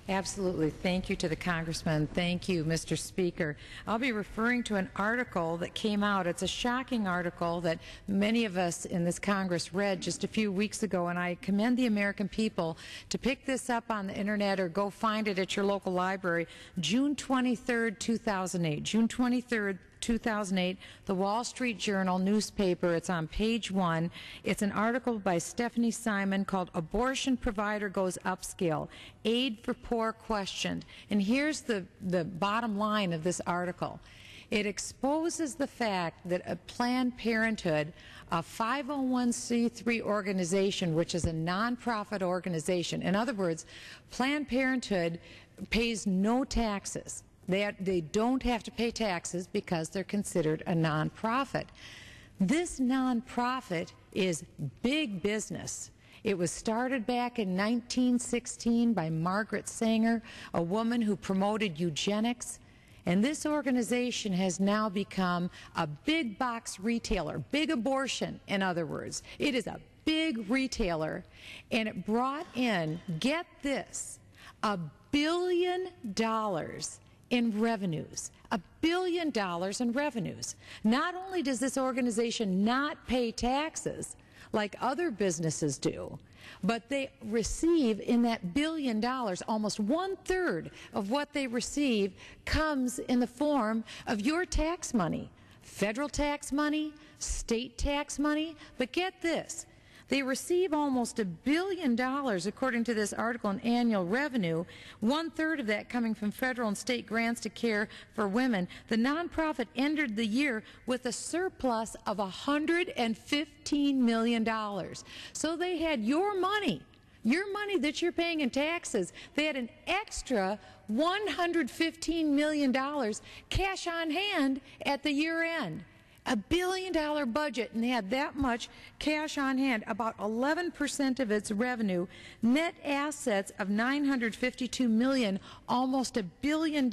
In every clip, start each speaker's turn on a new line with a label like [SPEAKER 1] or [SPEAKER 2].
[SPEAKER 1] Absolutely. Thank you to the Congressman. Thank you, Mr. Speaker. I'll be referring to an article that came out. It's a shocking article that many of us in this Congress read just a few weeks ago, and I commend the American people to pick this up on the Internet or go find it at your local library. June 23rd, 2008. June 23rd, 2008, the Wall Street Journal newspaper. It's on page 1. It's an article by Stephanie Simon called "Abortion Provider Goes Upscale, Aid for Poor Questioned." And here's the bottom line of this article. It exposes the fact that a Planned Parenthood, a 501c3 organization, which is a nonprofit organization, in other words, Planned Parenthood pays no taxes. They don't have to pay taxes because they're considered a nonprofit. This nonprofit is big business. It was started back in 1916 by Margaret Sanger, a woman who promoted eugenics. And this organization has now become a big box retailer, big abortion, in other words. It is a big retailer, and it brought in, get this, $1 billion in revenues. $1 billion in revenues. Not only does this organization not pay taxes like other businesses do, but they receive in that $1 billion, almost 1/3 of what they receive comes in the form of your tax money, federal tax money, state tax money. But get this, they receive almost $1 billion, according to this article, in annual revenue, 1/3 of that coming from federal and state grants to care for women. The nonprofit ended the year with a surplus of $115 million. So they had your money that you're paying in taxes. They had an extra $115 million cash on hand at the year end. $1 billion budget, and they had that much cash on hand, about 11% of its revenue, net assets of $952 million, almost $1 billion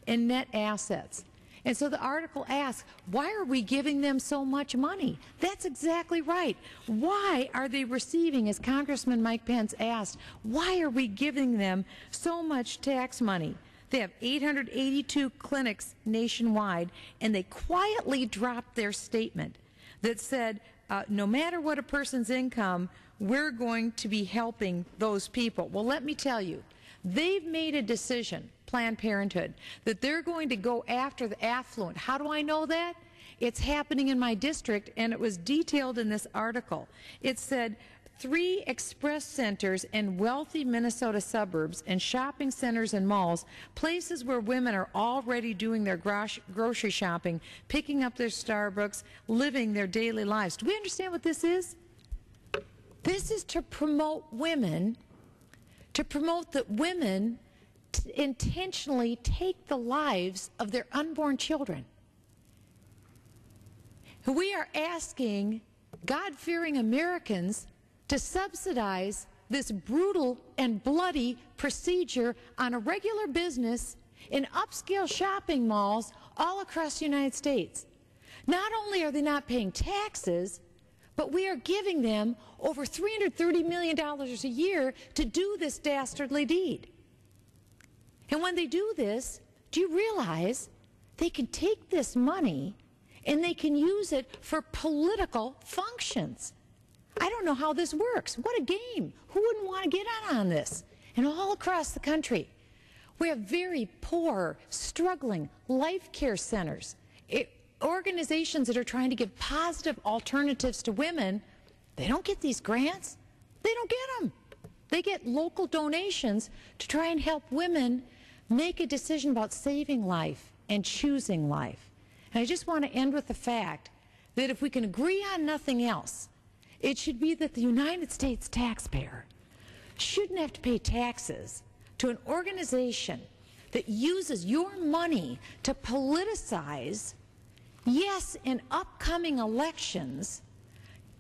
[SPEAKER 1] in net assets. And so the article asks, why are we giving them so much money? That's exactly right. Why are they receiving, as Congressman Mike Pence asked, why are we giving them so much tax money? They have 882 clinics nationwide, and they quietly dropped their statement that said, no matter what a person's income, we're going to be helping those people. Well, let me tell you, they've made a decision, Planned Parenthood, that they're going to go after the affluent. How do I know that? It's happening in my district, and it was detailed in this article. It said, 3 express centers in wealthy Minnesota suburbs and shopping centers and malls, places where women are already doing their grocery shopping, picking up their Starbucks, living their daily lives. Do we understand what this is? This is to promote women, to promote that women intentionally take the lives of their unborn children. We are asking God-fearing Americans to subsidize this brutal and bloody procedure on a regular business in upscale shopping malls all across the United States. Not only are they not paying taxes, but we are giving them over $330 million a year to do this dastardly deed. And when they do this, do you realize they can take this money and they can use it for political functions? I don't know how this works. What a game. Who wouldn't want to get on this? And all across the country, we have very poor, struggling life care centers, organizations that are trying to give positive alternatives to women. They don't get these grants. They don't get them. They get local donations to try and help women make a decision about saving life and choosing life. And I just want to end with the fact that if we can agree on nothing else, it should be that the United States taxpayer shouldn't have to pay taxes to an organization that uses your money to politicize, yes, in upcoming elections,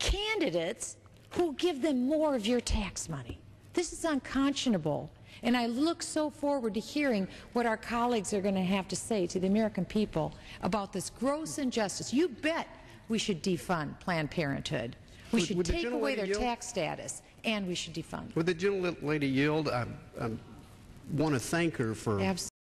[SPEAKER 1] candidates who give them more of your tax money. This is unconscionable, and I look so forward to hearing what our colleagues are going to have to say to the American people about this gross injustice. You bet we should defund Planned Parenthood. We should take away their tax status, and we should defund.
[SPEAKER 2] Would the gentlelady yield? want to thank her for
[SPEAKER 1] Absolutely.